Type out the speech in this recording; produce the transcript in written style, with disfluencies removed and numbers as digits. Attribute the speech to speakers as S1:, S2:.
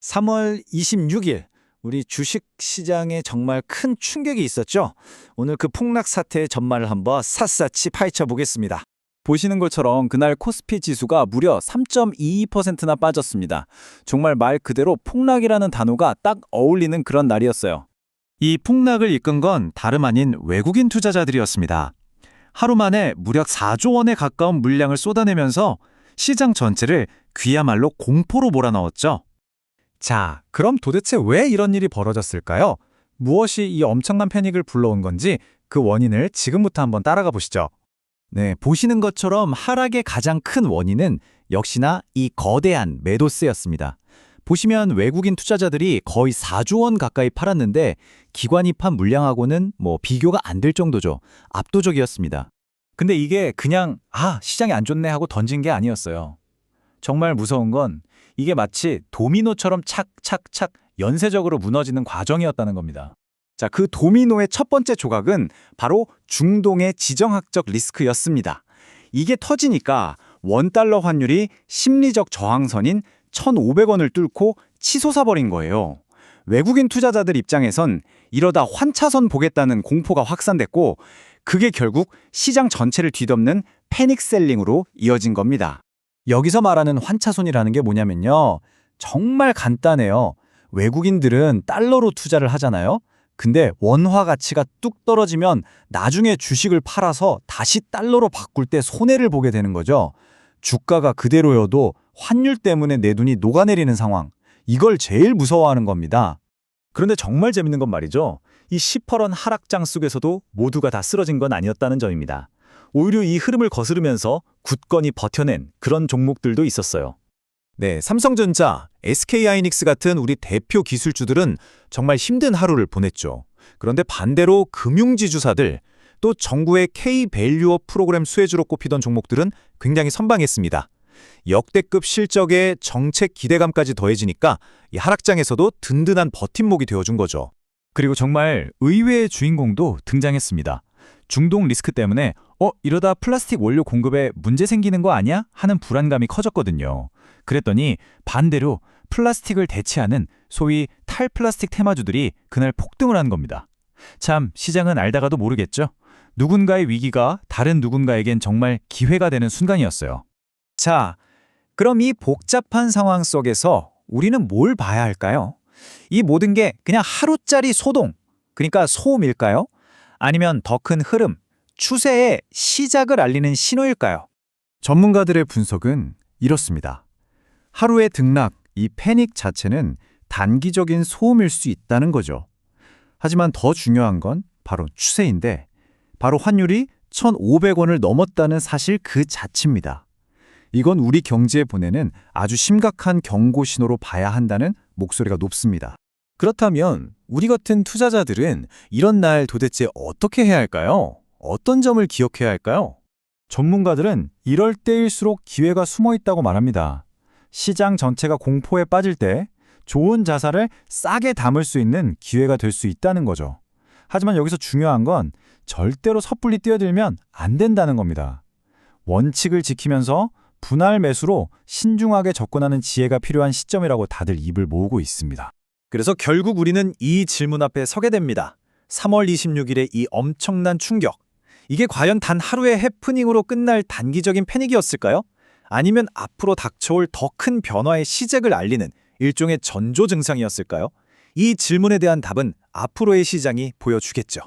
S1: 3월 26일 우리 주식 시장에 정말 큰 충격이 있었죠. 오늘 그 폭락 사태의 전말을 한번 샅샅이 파헤쳐 보겠습니다.
S2: 보시는 것처럼 그날 코스피 지수가 무려 3.22%나 빠졌습니다. 정말 말 그대로 폭락이라는 단어가 딱 어울리는 그런 날이었어요.
S3: 이 폭락을 이끈 건 다름 아닌 외국인 투자자들이었습니다. 하루 만에 무려 4조 원에 가까운 물량을 쏟아내면서 시장 전체를 그야말로 공포로 몰아넣었죠.
S4: 자, 그럼 도대체 왜 이런 일이 벌어졌을까요? 무엇이 이 엄청난 패닉을 불러온 건지 그 원인을 지금부터 한번 따라가 보시죠.
S2: 네, 보시는 것처럼 하락의 가장 큰 원인은 역시나 이 거대한 매도세였습니다. 보시면 외국인 투자자들이 거의 4조 원 가까이 팔았는데 기관이 판 물량하고는 비교가 안 될 정도죠. 압도적이었습니다.
S4: 근데 이게 그냥 시장이 안 좋네 하고 던진 게 아니었어요. 정말 무서운 건 이게 마치 도미노처럼 착착착 연쇄적으로 무너지는 과정이었다는 겁니다. 자, 그 도미노의 첫 번째 조각은 바로 중동의 지정학적 리스크였습니다. 이게 터지니까 원달러 환율이 심리적 저항선인 1,500원을 뚫고 치솟아 버린 거예요. 외국인 투자자들 입장에선 이러다 환차선 보겠다는 공포가 확산됐고 그게 결국 시장 전체를 뒤덮는 패닉셀링으로 이어진 겁니다.
S2: 여기서 말하는 환차손이라는 게 뭐냐면요. 정말 간단해요. 외국인들은 달러로 투자를 하잖아요. 근데 원화 가치가 뚝 떨어지면 나중에 주식을 팔아서 다시 달러로 바꿀 때 손해를 보게 되는 거죠. 주가가 그대로여도 환율 때문에 내 돈이 녹아내리는 상황. 이걸 제일 무서워하는 겁니다.
S4: 그런데 정말 재밌는 건 말이죠. 이 시퍼런 하락장 속에서도 모두가 다 쓰러진 건 아니었다는 점입니다. 오히려 이 흐름을 거스르면서 굳건히 버텨낸 그런 종목들도 있었어요.
S5: 네, 삼성전자, SK하이닉스 같은 우리 대표 기술주들은 정말 힘든 하루를 보냈죠. 그런데 반대로 금융지주사들, 또 정부의 K-밸류업 프로그램 수혜주로 꼽히던 종목들은 굉장히 선방했습니다. 역대급 실적에 정책 기대감까지 더해지니까 이 하락장에서도 든든한 버팀목이 되어준 거죠.
S4: 그리고 정말 의외의 주인공도 등장했습니다. 중동 리스크 때문에 이러다 플라스틱 원료 공급에 문제 생기는 거 아니야? 하는 불안감이 커졌거든요. 그랬더니 반대로 플라스틱을 대체하는 소위 탈플라스틱 테마주들이 그날 폭등을 한 겁니다. 참 시장은 알다가도 모르겠죠. 누군가의 위기가 다른 누군가에겐 정말 기회가 되는 순간이었어요.
S2: 자, 그럼 이 복잡한 상황 속에서 우리는 뭘 봐야 할까요? 이 모든 게 그냥 하루짜리 소동, 그러니까 소음일까요? 아니면 더 큰 흐름, 추세의 시작을 알리는 신호일까요?
S3: 전문가들의 분석은 이렇습니다. 하루의 등락, 이 패닉 자체는 단기적인 소음일 수 있다는 거죠. 하지만 더 중요한 건 바로 추세인데 바로 환율이 1,500원을 넘었다는 사실 그 자체입니다. 이건 우리 경제에 보내는 아주 심각한 경고 신호로 봐야 한다는 목소리가 높습니다.
S5: 그렇다면 우리 같은 투자자들은 이런 날 도대체 어떻게 해야 할까요? 어떤 점을 기억해야 할까요?
S4: 전문가들은 이럴 때일수록 기회가 숨어 있다고 말합니다. 시장 전체가 공포에 빠질 때 좋은 자산을 싸게 담을 수 있는 기회가 될 수 있다는 거죠. 하지만 여기서 중요한 건 절대로 섣불리 뛰어들면 안 된다는 겁니다. 원칙을 지키면서 분할 매수로 신중하게 접근하는 지혜가 필요한 시점이라고 다들 입을 모으고 있습니다.
S5: 그래서 결국 우리는 이 질문 앞에 서게 됩니다. 3월 26일의 이 엄청난 충격. 이게 과연 단 하루의 해프닝으로 끝날 단기적인 패닉이었을까요? 아니면 앞으로 닥쳐올 더 큰 변화의 시작을 알리는 일종의 전조 증상이었을까요? 이 질문에 대한 답은 앞으로의 시장이 보여주겠죠.